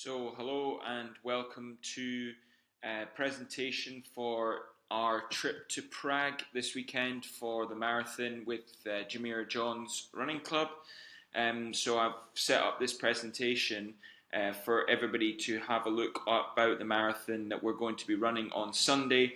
So, hello and welcome to a presentation for our trip to Prague this weekend for the marathon with Jumeirah Johns Running Club. So, I've set up this presentation for everybody to have a look about the marathon that we're going to be running on Sunday,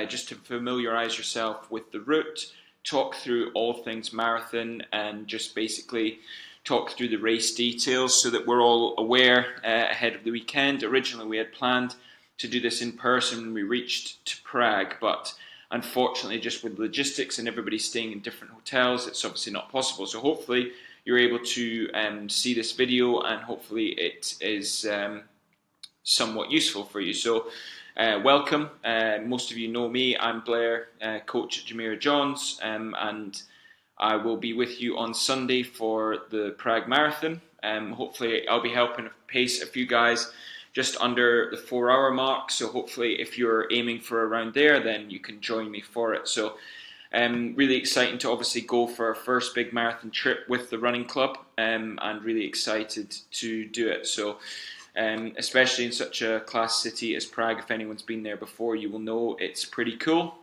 just to familiarise yourself with the route, talk through all things marathon, and just basically talk through the race details so that we're all aware ahead of the weekend. Originally, we had planned to do this in person when we reached to Prague, but unfortunately, just with logistics and everybody staying in different hotels, it's obviously not possible. So hopefully you're able to see this video, and hopefully it is somewhat useful for you. So welcome. Most of you know me. I'm Blair, coach at Jumeirah Johns, and I will be with you on Sunday for the Prague Marathon. Hopefully I'll be helping pace a few guys just under the 4 hour mark. So hopefully if you're aiming for around there, then you can join me for it. So really exciting to obviously go for our first big marathon trip with the running club, and really excited to do it. So especially in such a class city as Prague, if anyone's been there before, you will know it's pretty cool.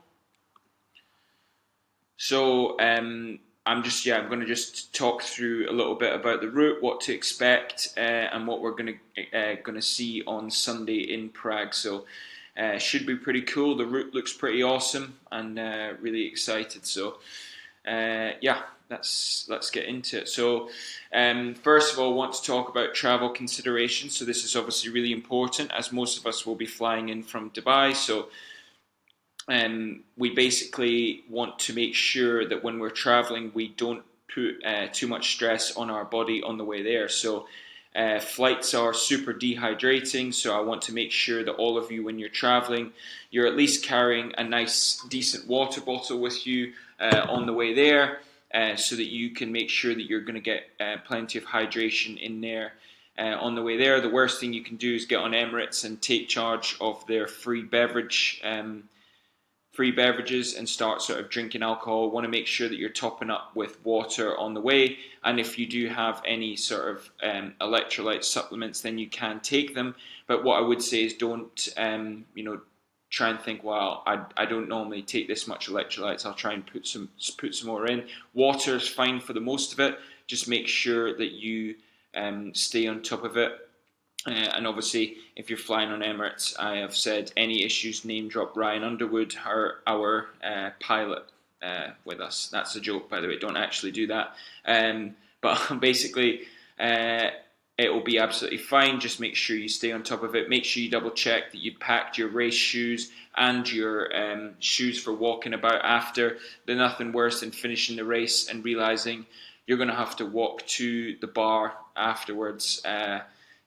So I'm going to just talk through a little bit about the route, what to expect, and what we're going to see on Sunday in Prague. So should be pretty cool. The route looks pretty awesome, and really excited. So yeah, let's get into it. So first of all, I want to talk about travel considerations. So this is obviously really important, as most of us will be flying in from Dubai. So we basically want to make sure that when we're traveling, we don't put too much stress on our body on the way there. So flights are super dehydrating, so I want to make sure that all of you, when you're traveling, you're at least carrying a nice, decent water bottle with you on the way there, so that you can make sure that you're going to get plenty of hydration in there. On the way there, the worst thing you can do is get on Emirates and take charge of their free beverages and start sort of drinking alcohol. Want to make sure that you're topping up with water on the way, and if you do have any sort of electrolyte supplements, then you can take them. But what I would say is don't try and think, well, I don't normally take this much electrolytes, I'll try and put some more in. Water is fine for the most of it. Just make sure that you stay on top of it. And obviously, if you're flying on Emirates, I have said any issues, name drop Ryan Underwood, our pilot with us. That's a joke, by the way. Don't actually do that. But basically, it will be absolutely fine. Just make sure you stay on top of it. Make sure you double check that you've packed your race shoes and your shoes for walking about after. There's nothing worse than finishing the race and realizing you're going to have to walk to the bar afterwards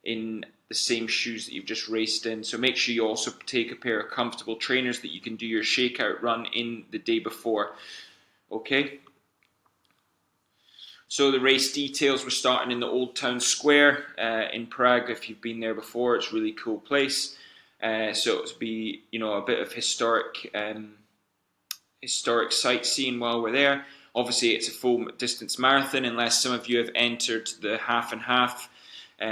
in the same shoes that you've just raced in. So make sure you also take a pair of comfortable trainers that you can do your shakeout run in the day before. Okay? So the race details, we're starting in the Old Town Square in Prague. If you've been there before, it's a really cool place. So it'll be a bit of historic sightseeing while we're there. Obviously, it's a full distance marathon, unless some of you have entered the half and half.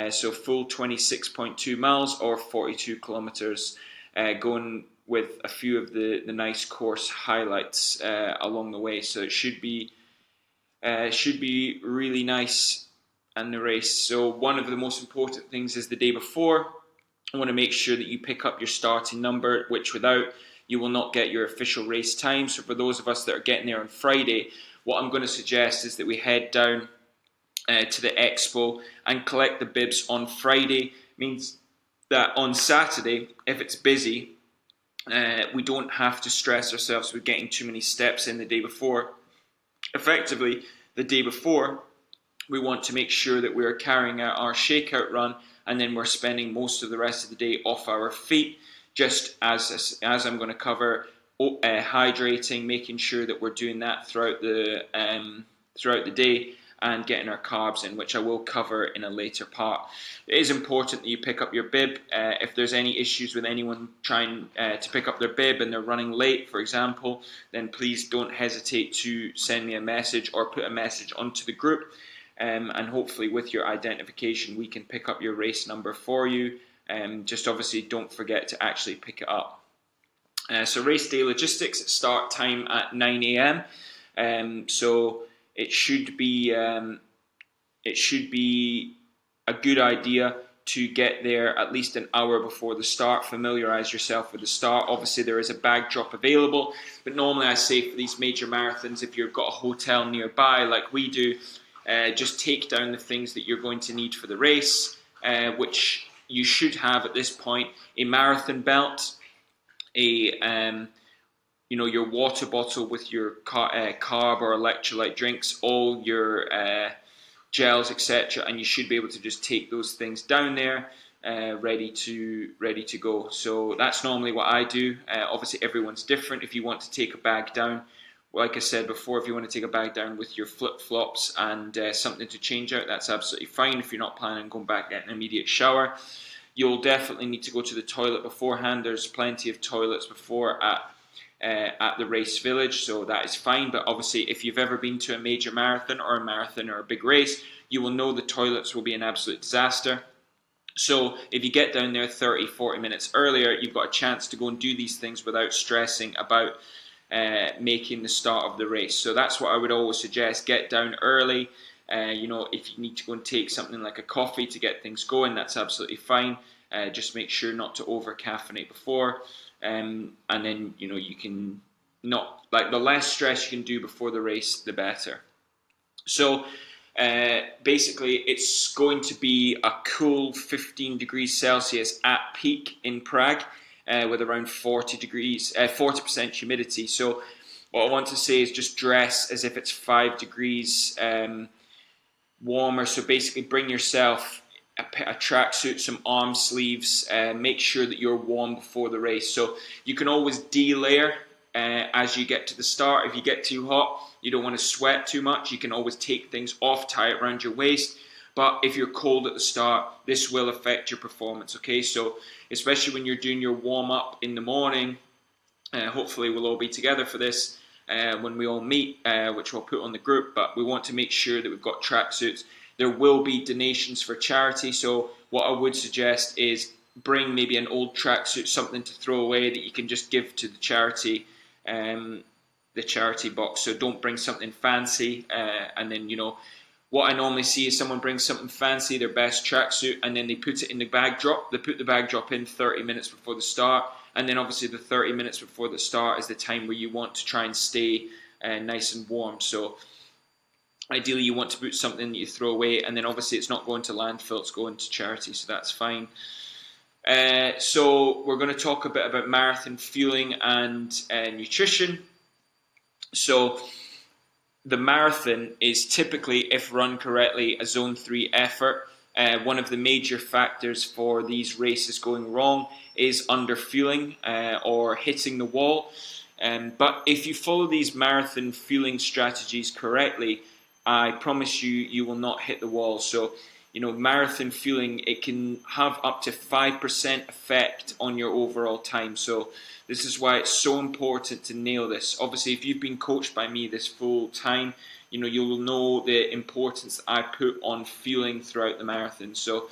So full 26.2 miles or 42 kilometers, going with a few of the nice course highlights along the way. So it should be really nice in the race. So one of the most important things is the day before. I want to make sure that you pick up your starting number, which without you will not get your official race time. So for those of us that are getting there on Friday, what I'm going to suggest is that we head down to the expo and collect the bibs on Friday. Means that on Saturday, if it's busy, we don't have to stress ourselves with getting too many steps in the day before. Effectively, the day before, we want to make sure that we're carrying out our shakeout run, and then we're spending most of the rest of the day off our feet, just as I'm going to cover, hydrating, making sure that we're doing that throughout the day, and getting our carbs in, which I will cover in a later part. It is important that you pick up your bib. If there's any issues with anyone trying to pick up their bib and they're running late, for example, then please don't hesitate to send me a message or put a message onto the group. and hopefully with your identification we can pick up your race number for you. Just obviously don't forget to actually pick it up. So race day logistics, start time at 9 a.m. So it should be a good idea to get there at least an hour before the start. Familiarize yourself with the start. Obviously there is a bag drop available, but normally I say for these major marathons, if you've got a hotel nearby like we do, just take down the things that you're going to need for the race, which you should have at this point: a marathon belt, your water bottle with your carb or electrolyte drinks, all your gels, etc., and you should be able to just take those things down there, ready to go. So that's normally what I do. Obviously everyone's different. If you want to take a bag down, like I said before, if you want to take a bag down with your flip-flops and something to change out, that's absolutely fine. If you're not planning on going back, get an immediate shower. You'll definitely need to go to the toilet beforehand. There's plenty of toilets before at the race village, so that is fine. But obviously if you've ever been to a major marathon or a big race, you will know the toilets will be an absolute disaster. So if you get down there 30-40 minutes earlier, you've got a chance to go and do these things without stressing about making the start of the race. So that's what I would always suggest: get down early. If you need to go and take something like a coffee to get things going, that's absolutely fine. Just make sure not to over caffeinate before. And then you can not, like, the less stress you can do before the race, the better. So basically it's going to be a cool 15 degrees Celsius at peak in Prague, with around 40% humidity. So what I want to say is just dress as if it's 5 degrees warmer. So basically bring yourself a tracksuit, some arm sleeves, make sure that you're warm before the race. So you can always de-layer as you get to the start. If you get too hot, you don't want to sweat too much, you can always take things off, tie it around your waist. But if you're cold at the start, this will affect your performance, okay? So especially when you're doing your warm-up in the morning, hopefully we'll all be together for this when we all meet, which we'll put on the group, but we want to make sure that we've got tracksuits. There will be donations for charity, so what I would suggest is bring maybe an old tracksuit, something to throw away that you can just give to the charity box. So don't bring something fancy, and then what I normally see is someone brings something fancy, their best tracksuit, and then they put it in the bag drop. They put the bag drop in 30 minutes before the start, and then obviously the 30 minutes before the start is the time where you want to try and stay nice and warm. So ideally you want to put something that you throw away, and then obviously it's not going to landfill, it's going to charity, so that's fine. So we're going to talk a bit about marathon fueling and nutrition. So the marathon is typically, if run correctly, a zone 3 effort. One of the major factors for these races going wrong is underfueling or hitting the wall. But if you follow these marathon fueling strategies correctly, I promise you will not hit the wall. So marathon fueling, it can have up to 5% effect on your overall time. So this is why it's so important to nail this. Obviously, if you've been coached by me this full time, you'll know the importance that I put on fueling throughout the marathon. So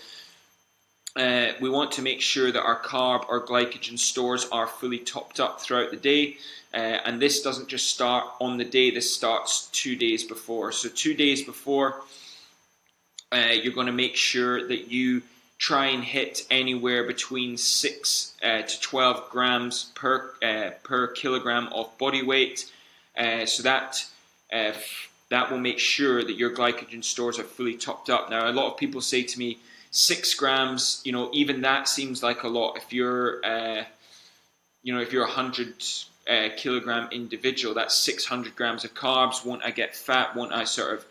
we want to make sure that our carb or glycogen stores are fully topped up throughout the day. And this doesn't just start on the day, this starts 2 days before. So 2 days before, you're going to make sure that you try and hit anywhere between 6 to 12 grams per kilogram of body weight. So that will make sure that your glycogen stores are fully topped up. Now, a lot of people say to me, 6 grams, even that seems like a lot. If you're, if you're a 100 kilogram individual, that's 600 grams of carbs. Won't I get fat? Won't I sort of,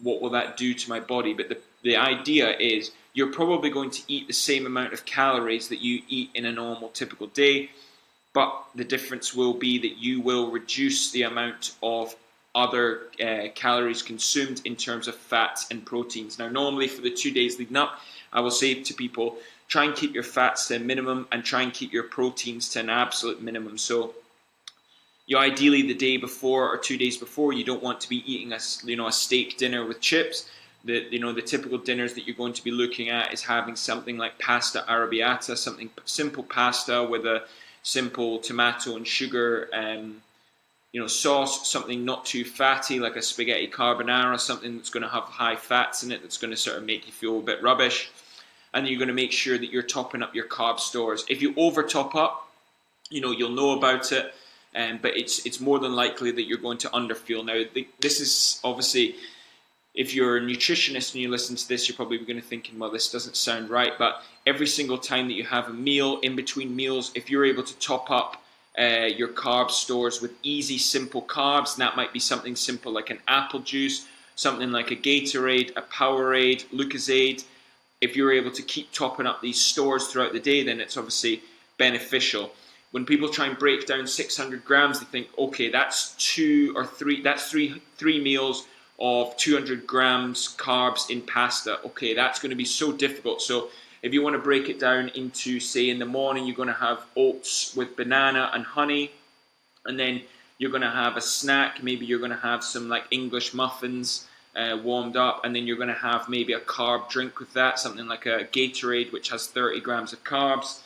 what will that do to my body? But the idea is you're probably going to eat the same amount of calories that you eat in a normal, typical day, but the difference will be that you will reduce the amount of other calories consumed in terms of fats and proteins. Now, normally for the 2 days leading up, I will say to people, try and keep your fats to a minimum and try and keep your proteins to an absolute minimum. So, Ideally the day before or 2 days before, you don't want to be eating a steak dinner with chips. The typical dinners that you're going to be looking at is having something like pasta arrabbiata, something simple pasta with a simple tomato and sugar sauce, something not too fatty like a spaghetti carbonara, something that's going to have high fats in it, that's going to sort of make you feel a bit rubbish. And you're going to make sure that you're topping up your carb stores. If you over top up, you'll know about it, but it's more than likely that you're going to underfuel. Now, this is obviously, if you're a nutritionist and you listen to this, you're probably going to be thinking, well, this doesn't sound right. But every single time that you have a meal, in between meals, if you're able to top up your carb stores with easy, simple carbs, and that might be something simple like an apple juice, something like a Gatorade, a Powerade, Lucozade. If you're able to keep topping up these stores throughout the day, then it's obviously beneficial. When people try and break down 600 grams, they think, okay, that's three meals of 200 grams carbs in pasta. Okay, that's going to be so difficult. So if you want to break it down into, say, in the morning, you're going to have oats with banana and honey, and then you're going to have a snack. Maybe you're going to have some like English muffins warmed up, and then you're going to have maybe a carb drink with that, something like a Gatorade, which has 30 grams of carbs.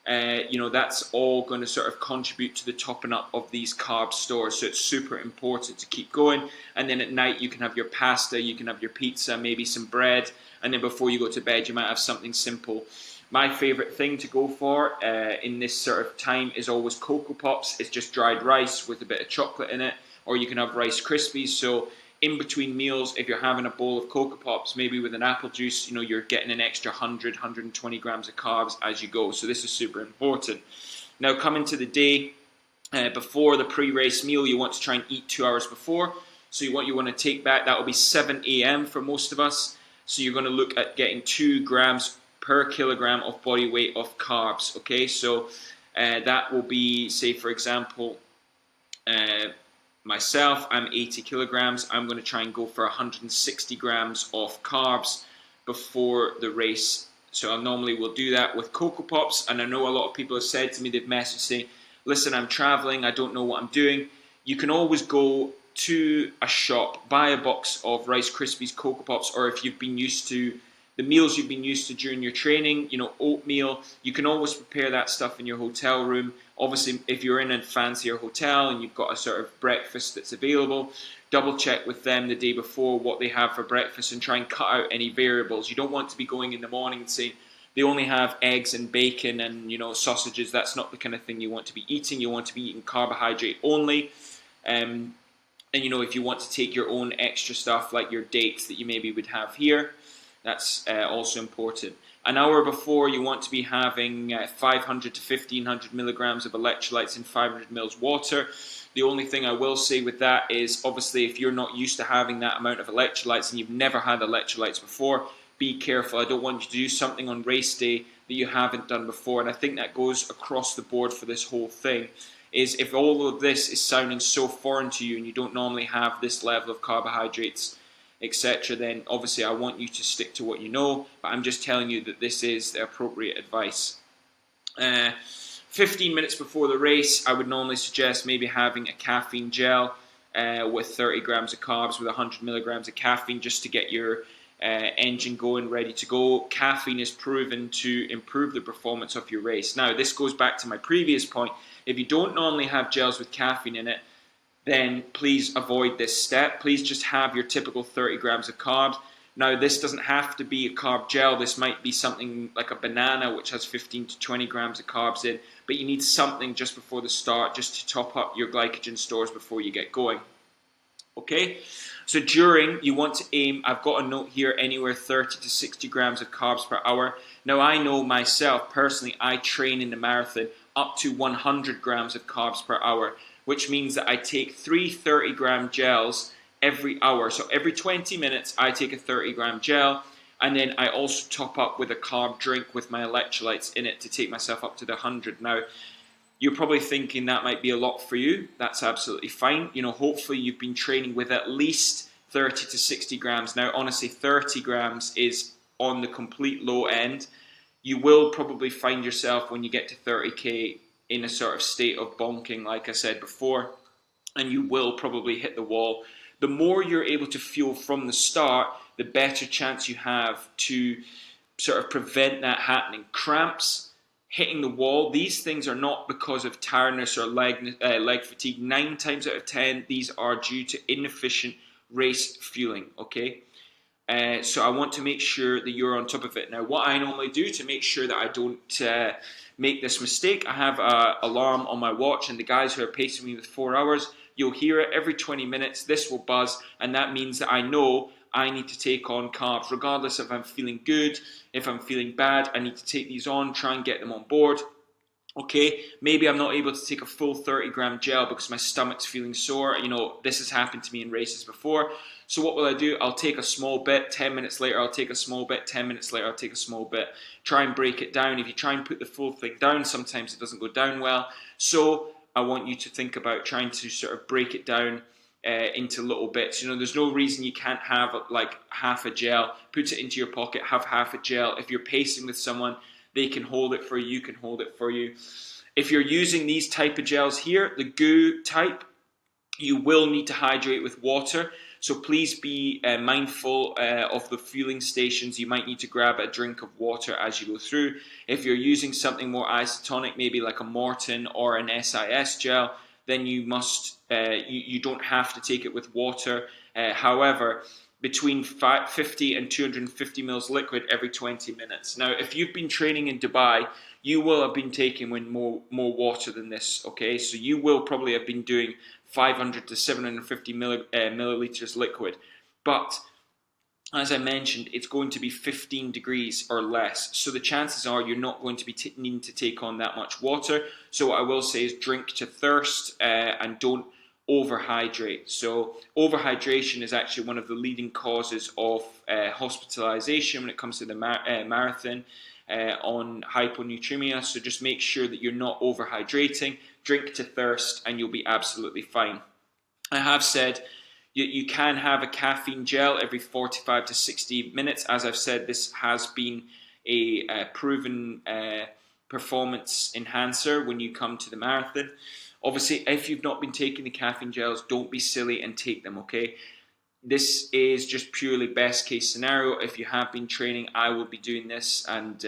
That's all going to sort of contribute to the topping up of these carb stores. So it's super important to keep going. And then at night, you can have your pasta, you can have your pizza, maybe some bread. And then before you go to bed, you might have something simple. My favorite thing to go for in this sort of time is always Cocoa Pops. It's just dried rice with a bit of chocolate in it. Or you can have Rice Krispies. So in between meals, if you're having a bowl of Cocoa Pops, maybe with an apple juice, you're getting an extra 120 grams of carbs as you go. So this is super important. Now, coming to the day before the pre-race meal, you want to try and eat 2 hours before. So what you want to take back, that will be 7 a.m. for most of us. So you're going to look at getting 2 grams per kilogram of body weight of carbs. Okay, so that will be, say, for example, myself, I'm 80 kilograms. I'm going to try and go for 160 grams of carbs before the race. So I normally will do that with Cocoa Pops. And I know a lot of people have said to me, they've messaged saying, listen, I'm traveling, I don't know what I'm doing. You can always go to a shop, buy a box of Rice Krispies, Cocoa Pops, or if you've been used to the meals you've been used to during your training, oatmeal, you can always prepare that stuff in your hotel room. Obviously, if you're in a fancier hotel and you've got a sort of breakfast that's available, double check with them the day before what they have for breakfast and try and cut out any variables. You don't want to be going in the morning and saying they only have eggs and bacon and sausages. That's not the kind of thing you want to be eating. You want to be eating carbohydrate only. And if you want to take your own extra stuff like your dates that you maybe would have here, that's also important. An hour before, you want to be having 500 to 1500 milligrams of electrolytes in 500 mils water. The only thing I will say with that is, obviously, if you're not used to having that amount of electrolytes and you've never had electrolytes before, be careful. I don't want you to do something on race day that you haven't done before. And I think that goes across the board for this whole thing, is if all of this is sounding so foreign to you and you don't normally have this level of carbohydrates, etc., then obviously I want you to stick to what you know, but I'm just telling you that this is the appropriate advice. 15 minutes before the race, I would normally suggest maybe having a caffeine gel with 30 grams of carbs with 100 milligrams of caffeine, just to get your engine going, ready to go. Caffeine is proven to improve the performance of your race. Now, this goes back to my previous point. If you don't normally have gels with caffeine in it, then please avoid this step. Please just have your typical 30 grams of carbs. Now, this doesn't have to be a carb gel. This might be something like a banana, which has 15 to 20 grams of carbs in, but you need something just before the start, just to top up your glycogen stores before you get going. Okay, so during, you want to aim, I've got a note here, anywhere 30 to 60 grams of carbs per hour. Now, I know myself, personally, I train in the marathon up to 100 grams of carbs per hour, which means that I take 3 30-gram gels every hour. So every 20 minutes, I take a 30-gram gel, and then I also top up with a carb drink with my electrolytes in it to take myself up to the 100. Now, you're probably thinking that might be a lot for you. That's absolutely fine. Hopefully you've been training with at least 30 to 60 grams. Now, honestly, 30 grams is on the complete low end. You will probably find yourself when you get to 30K in a sort of state of bonking, like I said before. and you will probably hit the wall. The more you're able to fuel from the start, the better chance you have to sort of prevent that happening. Cramps, hitting the wall, these things are not because of tiredness or leg fatigue. 9 times out of 10, these are due to inefficient race fueling, okay? So I want to make sure that you're on top of it. Now, what I normally do to make sure that I don't make this mistake, I have an alarm on my watch, and the guys who are pacing me with 4 hours, you'll hear it every 20 minutes. This will buzz, and that means that I know I need to take on carbs, regardless if I'm feeling good, if I'm feeling bad. I need to take these on, try and get them on board. Okay, maybe I'm not able to take a full 30-gram gel because my stomach's feeling sore. This has happened to me in races before. So what will I do? I'll take a small bit. 10 minutes later, I'll take a small bit. 10 minutes later, I'll take a small bit. Try and break it down. If you try and put the full thing down, sometimes it doesn't go down well. So I want you to think about trying to sort of break it down into little bits. There's no reason you can't have like half a gel. Put it into your pocket, have half a gel. If you're pacing with someone, they can hold it for you, you can hold it for you. If you're using these type of gels here, the goo type, you will need to hydrate with water. So please be mindful of the fueling stations. You might need to grab a drink of water as you go through. If you're using something more isotonic, maybe like a Morton or an SIS gel, then you don't have to take it with water. However, between 50 and 250 mils liquid every 20 minutes. Now, if you've been training in Dubai, you will have been taking in more water than this, okay? So you will probably have been doing 500 to 750 milliliters liquid. But as I mentioned, it's going to be 15 degrees or less. So the chances are you're not going to be needing to take on that much water. So what I will say is drink to thirst and don't overhydrate. So overhydration is actually one of the leading causes of hospitalization when it comes to the marathon on hyponatremia. So just make sure that you're not overhydrating. Drink to thirst and you'll be absolutely fine. I have said you can have a caffeine gel every 45 to 60 minutes. As I've said, this has been a proven performance enhancer when you come to the marathon. Obviously, if you've not been taking the caffeine gels, don't be silly and take them, okay? This is just purely best case scenario. If you have been training, I will be doing this, and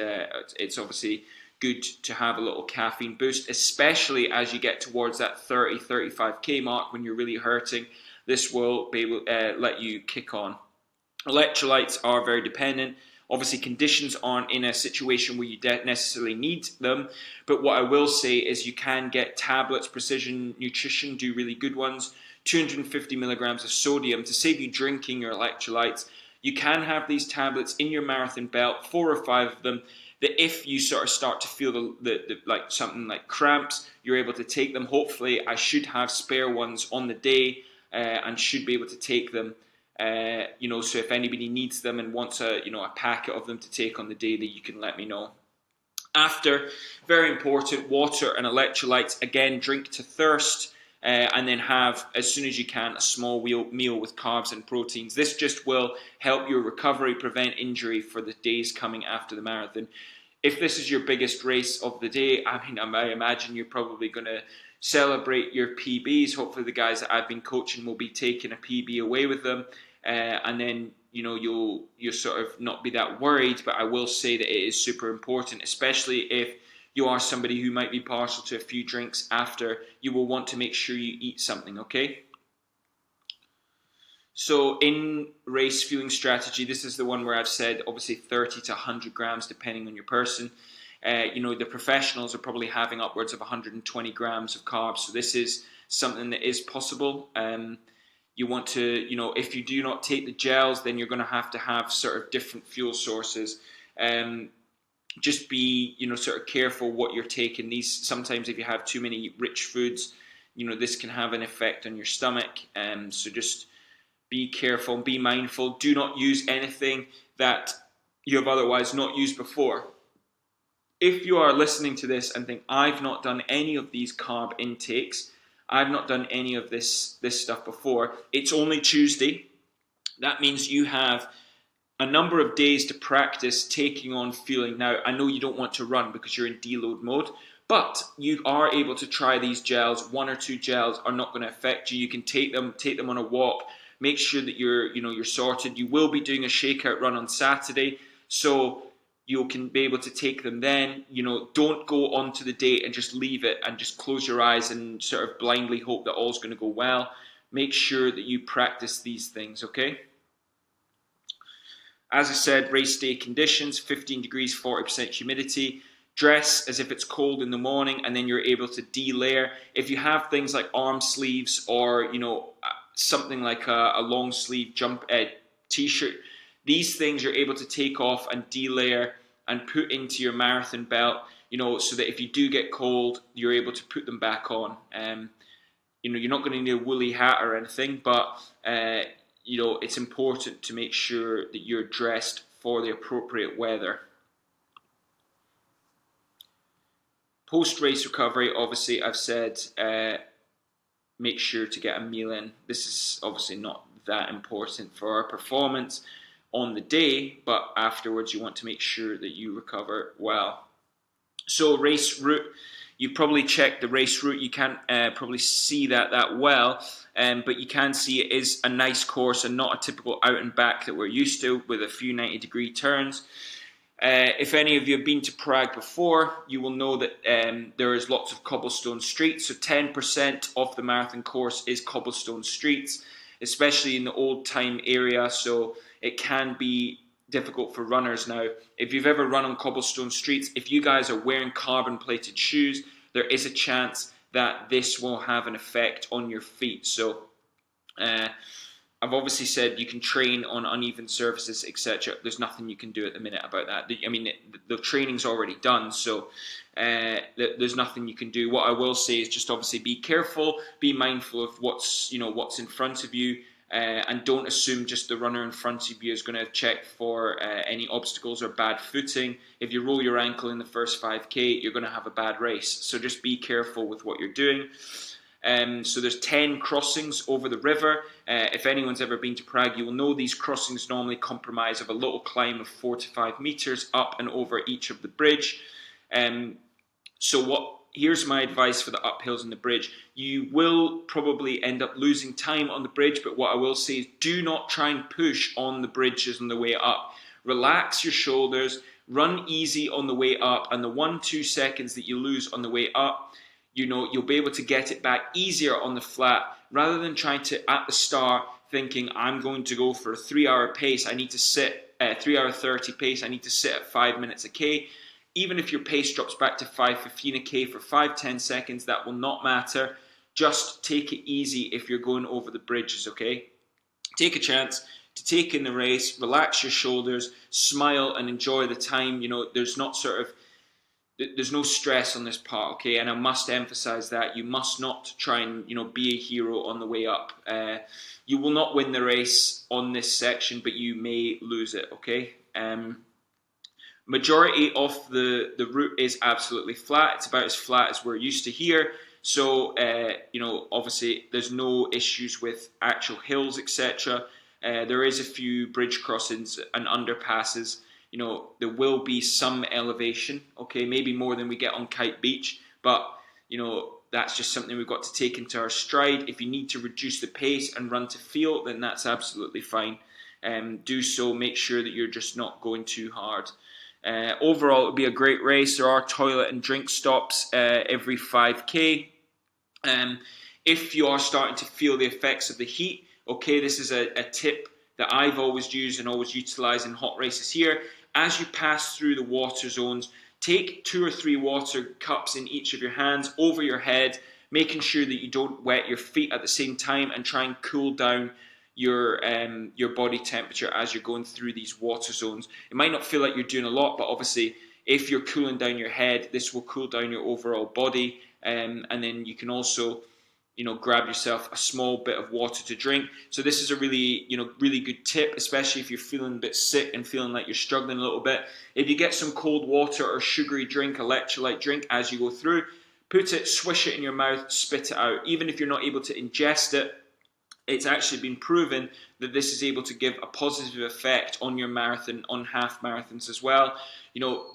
it's obviously good to have a little caffeine boost, especially as you get towards that 30-35k mark when you're really hurting. This will be able let you kick on. Electrolytes are very dependent. Obviously, conditions aren't in a situation where you necessarily need them, but what I will say is you can get tablets. Precision Nutrition do really good ones. 250 milligrams of sodium to save you drinking your electrolytes. You can have these tablets in your marathon belt, 4 or 5 of them, that if you sort of start to feel the like something like cramps, you're able to take them. Hopefully, I should have spare ones on the day and should be able to take them. So if anybody needs them and wants a packet of them to take on the day, that you can let me know. After, very important, water and electrolytes. Again, drink to thirst. And then have, as soon as you can, a small meal with carbs and proteins. This just will help your recovery, prevent injury for the days coming after the marathon. If this is your biggest race of the day, I imagine you're probably going to celebrate your PBs. Hopefully the guys that I've been coaching will be taking a PB away with them. And then, you'll sort of not be that worried. But I will say that it is super important, especially if you are somebody who might be partial to a few drinks after. You will want to make sure you eat something, okay? So in race fueling strategy, this is the one where I've said obviously 30 to 100 grams depending on your person. The professionals are probably having upwards of 120 grams of carbs. So this is something that is possible. You want to, if you do not take the gels, then you're going to have sort of different fuel sources. Just be, sort of careful what you're taking. These, sometimes if you have too many rich foods, this can have an effect on your stomach. So just be careful and be mindful. Do not use anything that you have otherwise not used before. If you are listening to this and think, I've not done any of these carb intakes, I've not done any of this stuff before, it's only Tuesday. That means you have a number of days to practice taking on fueling. Now, I know you don't want to run because you're in deload mode, But you are able to try these gels. 1 or 2 gels are not going to affect you. You can take them on a walk. Make sure that you're sorted. You will be doing a shakeout run on Saturday, so you can be able to take them then. Don't go onto the date and just leave it and just close your eyes and sort of blindly hope that all's going to go well. Make sure that you practice these things, okay? As I said, race day conditions, 15 degrees, 40% humidity. Dress as if it's cold in the morning, and then you're able to de-layer. If you have things like arm sleeves or something like a long sleeve t-shirt, these things you're able to take off and de-layer and put into your marathon belt, so that if you do get cold, you're able to put them back on. You're not going to need a woolly hat or anything, but it's important to make sure that you're dressed for the appropriate weather. Post-race recovery, obviously, I've said make sure to get a meal in. This is obviously not that important for our performance on the day, but afterwards you want to make sure that you recover well. So race route, you've probably checked the race route. You can't probably see that well, but you can see it is a nice course and not a typical out and back that we're used to with a few 90-degree turns. If any of you have been to Prague before, you will know that there is lots of cobblestone streets. So 10% of the marathon course is cobblestone streets, especially in the old time area. So it can be difficult for runners now. If you've ever run on cobblestone streets, if you guys are wearing carbon plated shoes, there is a chance that this will have an effect on your feet. So I've obviously said you can train on uneven surfaces, etc. There's nothing you can do at the minute about that. I mean, the training's already done, so there's nothing you can do. What I will say is just obviously be careful, be mindful of what's in front of you, and don't assume just the runner in front of you is going to check for any obstacles or bad footing. If you roll your ankle in the first 5K, you're going to have a bad race. So just be careful with what you're doing. So there's 10 crossings over the river. If anyone's ever been to Prague, you will know these crossings normally comprise of a little climb of 4 to 5 meters up and over each of the bridge. Here's my advice for the uphills and the bridge. You will probably end up losing time on the bridge, but what I will say is do not try and push on the bridges on the way up. Relax your shoulders, run easy on the way up, and the 1-2 seconds that you lose on the way up, you'll be able to get it back easier on the flat, rather than trying to, at the start, thinking, I'm going to go for a 3-hour pace, I need to sit, 3-hour 30 pace, I need to sit at 5 minutes a K. Even if your pace drops back to 5:15 a K for 5-10 seconds, that will not matter. Just take it easy if you're going over the bridges, okay? Take a chance to take in the race, relax your shoulders, smile and enjoy the time. There's no stress on this part, okay? And I must emphasize that you must not try and be a hero on the way up. You will not win the race on this section, but you may lose it, okay? Majority of the route is absolutely flat. It's about as flat as we're used to here. So obviously there's no issues with actual hills, etc. There is a few bridge crossings and underpasses. There will be some elevation, okay, maybe more than we get on Kite Beach, but that's just something we've got to take into our stride. If you need to reduce the pace and run to feel, then that's absolutely fine. Do so. Make sure that you're just not going too hard. Overall, it'll be a great race. There are toilet and drink stops every 5K. If you are starting to feel the effects of the heat, okay, this is a tip that I've always used and always utilize in hot races here. As you pass through the water zones, take 2 or 3 water cups in each of your hands over your head, making sure that you don't wet your feet at the same time, and try and cool down your body temperature as you're going through these water zones. It might not feel like you're doing a lot, but obviously if you're cooling down your head, this will cool down your overall body, and then you can also grab yourself a small bit of water to drink. So this is a really good tip, especially if you're feeling a bit sick and feeling like you're struggling a little bit. If you get some cold water or sugary drink, electrolyte drink as you go through, put it, swish it in your mouth, spit it out. Even if you're not able to ingest it, it's actually been proven that this is able to give a positive effect on your marathon, on half marathons as well.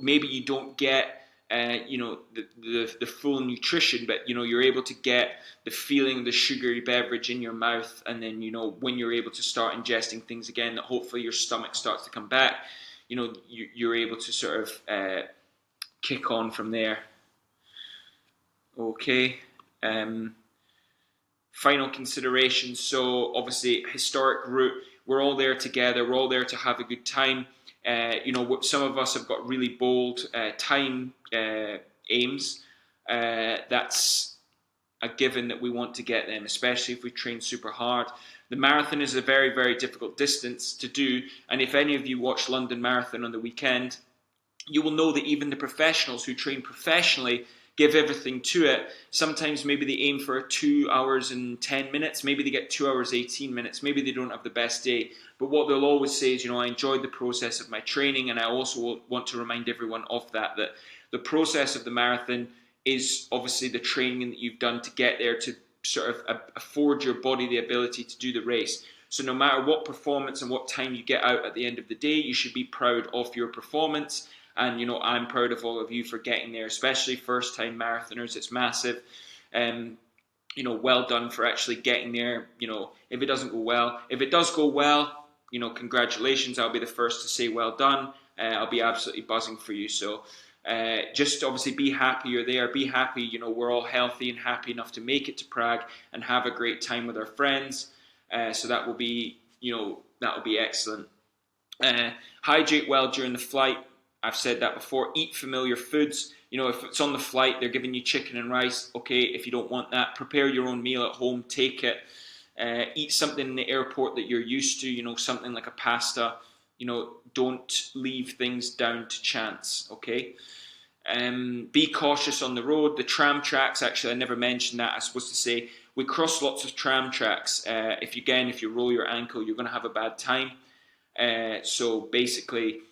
Maybe you don't get the full nutrition, but you're able to get the feeling of the sugary beverage in your mouth, and then when you're able to start ingesting things again, that hopefully your stomach starts to come back. You're able to sort of kick on from there. Okay. Final considerations. So obviously, historic route. We're all there together. We're all there to have a good time. Some of us have got really bold time aims. That's a given that we want to get them, especially if we train super hard. The marathon is a very, very difficult distance to do, and if any of you watch London Marathon on the weekend, you will know that even the professionals who train professionally give everything to it. Sometimes maybe they aim for 2 hours and 10 minutes, maybe they get 2 hours 18 minutes, maybe they don't have the best day. But what they'll always say is, I enjoyed the process of my training, and I also want to remind everyone of that the process of the marathon is obviously the training that you've done to get there, to sort of afford your body the ability to do the race. So no matter what performance and what time you get out at the end of the day, you should be proud of your performance. And I'm proud of all of you for getting there, especially first-time marathoners. It's massive. Well done for actually getting there. If it doesn't go well, if it does go well, congratulations. I'll be the first to say well done. I'll be absolutely buzzing for you. So just obviously be happy you're there. Be happy, we're all healthy and happy enough to make it to Prague and have a great time with our friends. So that will be, excellent. Hydrate well during the flight. I've said that before. Eat familiar foods. If it's on the flight, they're giving you chicken and rice. Okay, if you don't want that, prepare your own meal at home. Take it. Eat something in the airport that you're used to. Something like a pasta. Don't leave things down to chance. Okay. Be cautious on the road. The tram tracks. Actually, I never mentioned that. I was supposed to say we cross lots of tram tracks. If you roll your ankle, you're going to have a bad time. So basically,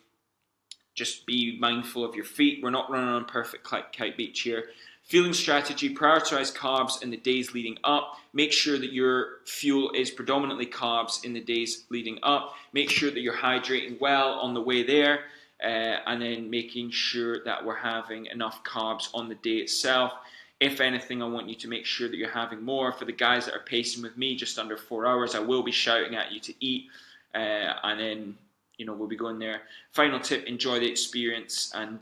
just be mindful of your feet. We're not running on perfect kite beach here. Fueling strategy, prioritize carbs in the days leading up. Make sure that your fuel is predominantly carbs in the days leading up. Make sure that you're hydrating well on the way there. And then making sure that we're having enough carbs on the day itself. If anything, I want you to make sure that you're having more. For the guys that are pacing with me, just under 4 hours, I will be shouting at you to eat. And then we'll be going there. Final tip, enjoy the experience and,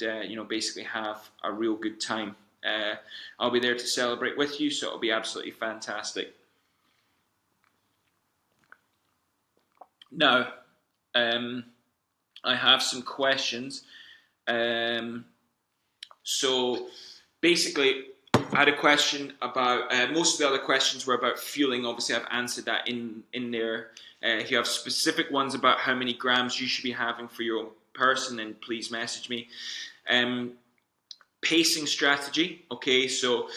basically have a real good time. I'll be there to celebrate with you, so it'll be absolutely fantastic. Now, I have some questions. So basically, I had a question about, most of the other questions were about fueling. Obviously, I've answered that in there. If you have specific ones about how many grams you should be having for your own person, then please message me. Pacing strategy. Okay, so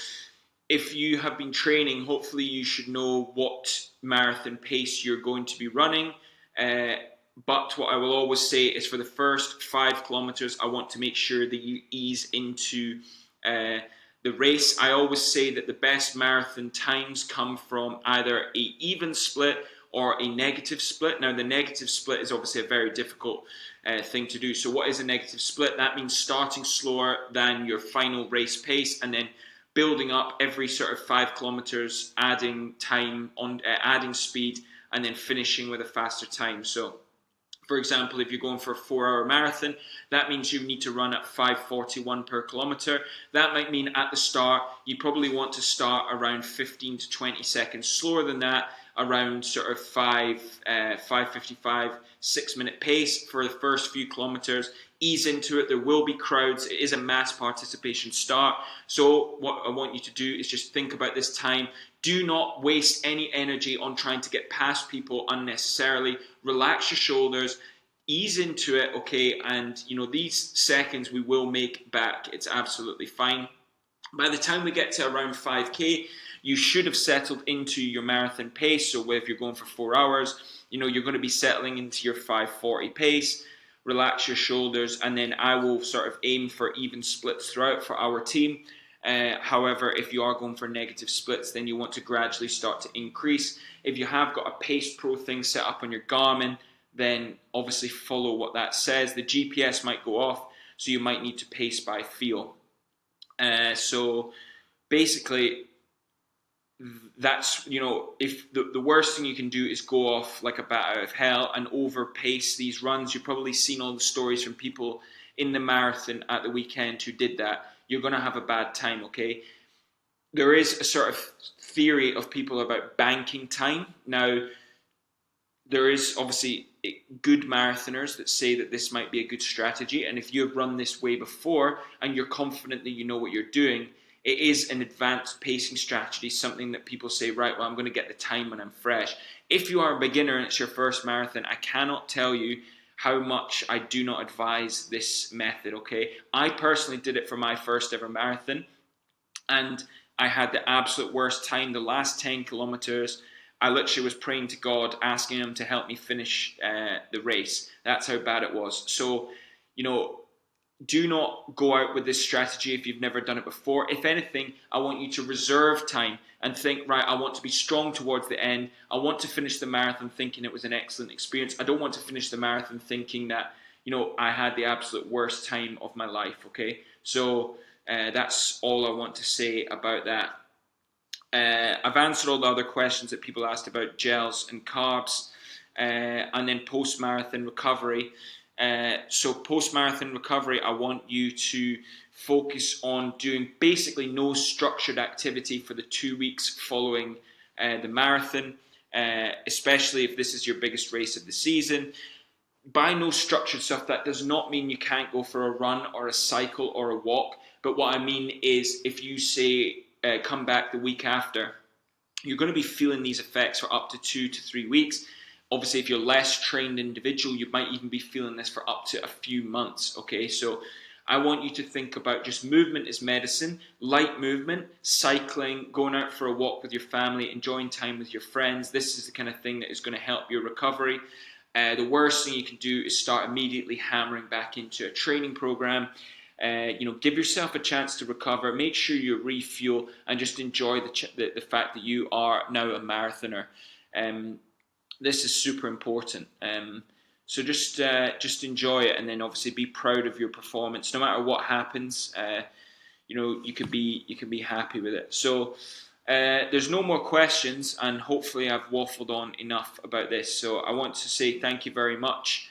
if you have been training, hopefully you should know what marathon pace you're going to be running. But what I will always say is for the first 5 kilometers, I want to make sure that you ease into the race. I always say that the best marathon times come from either an even split or a negative split. Now, the negative split is obviously a very difficult thing to do. So what is a negative split? That means starting slower than your final race pace and then building up every sort of 5 kilometers, adding time, adding speed, and then finishing with a faster time. So, for example, if you're going for a 4-hour marathon, that means you need to run at 5:41 per kilometer. That might mean at the start, you probably want to start around 15 to 20 seconds slower than that, around sort of 5:55, 6-minute pace for the first few kilometers. Ease into it. There will be crowds. It is a mass participation start. So what I want you to do is just think about this time. Do not waste any energy on trying to get past people unnecessarily. Relax your shoulders. Ease into it, okay? And, these seconds we will make back. It's absolutely fine. By the time we get to around 5K, you should have settled into your marathon pace. So if you're going for 4 hours, you're going to be settling into your 5:40 pace. Relax your shoulders, and then I will sort of aim for even splits throughout for our team. However, if you are going for negative splits, then you want to gradually start to increase. If you have got a Pace Pro thing set up on your Garmin, then obviously follow what that says. The GPS might go off, so you might need to pace by feel. So basically, that's, if the worst thing you can do is go off like a bat out of hell and overpace these runs. You've probably seen all the stories from people in the marathon at the weekend who did that. You're going to have a bad time, okay? There is a sort of theory of people about banking time. Now, there is obviously good marathoners that say that this might be a good strategy, and if you have run this way before and you're confident that you know what you're doing, it is an advanced pacing strategy, something that people say, right, well, I'm going to get the time when I'm fresh. If you are a beginner and it's your first marathon, I cannot tell you how much I do not advise this method, okay? I personally did it for my first ever marathon, and I had the absolute worst time. The last 10 kilometers, I literally was praying to God, asking Him to help me finish the race. That's how bad it was. So, do not go out with this strategy if you've never done it before. If anything, I want you to reserve time and think, right, I want to be strong towards the end. I want to finish the marathon thinking it was an excellent experience. I don't want to finish the marathon thinking that, I had the absolute worst time of my life, okay? So that's all I want to say about that. I've answered all the other questions that people asked about gels and carbs, and then post-marathon recovery. So post-marathon recovery, I want you to focus on doing basically no structured activity for the 2 weeks following the marathon, especially if this is your biggest race of the season. By no structured stuff, that does not mean you can't go for a run or a cycle or a walk. But what I mean is, if you say come back the week after, you're going to be feeling these effects for up to 2 to 3 weeks. Obviously, if you're less trained individual, you might even be feeling this for up to a few months, okay? So I want you to think about just movement is medicine, light movement, cycling, going out for a walk with your family, enjoying time with your friends. This is the kind of thing that is going to help your recovery. The worst thing you can do is start immediately hammering back into a training program. Give yourself a chance to recover. Make sure you refuel and just enjoy the fact that you are now a marathoner. This is super important. So just enjoy it, and then obviously be proud of your performance. No matter what happens, you can be happy with it. So there's no more questions, and hopefully I've waffled on enough about this. So I want to say thank you very much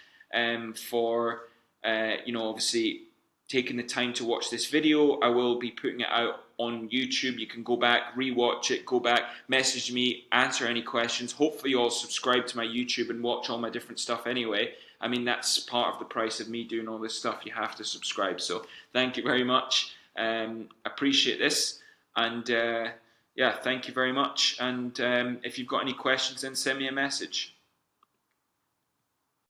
for obviously taking the time to watch this video. I will be putting it out on YouTube. You can go back, rewatch it, go back, message me, answer any questions. Hopefully you all subscribe to my YouTube and watch all my different stuff anyway. I mean, that's part of the price of me doing all this stuff. You have to subscribe. So thank you very much. Appreciate this. And thank you very much. And if you've got any questions, then send me a message.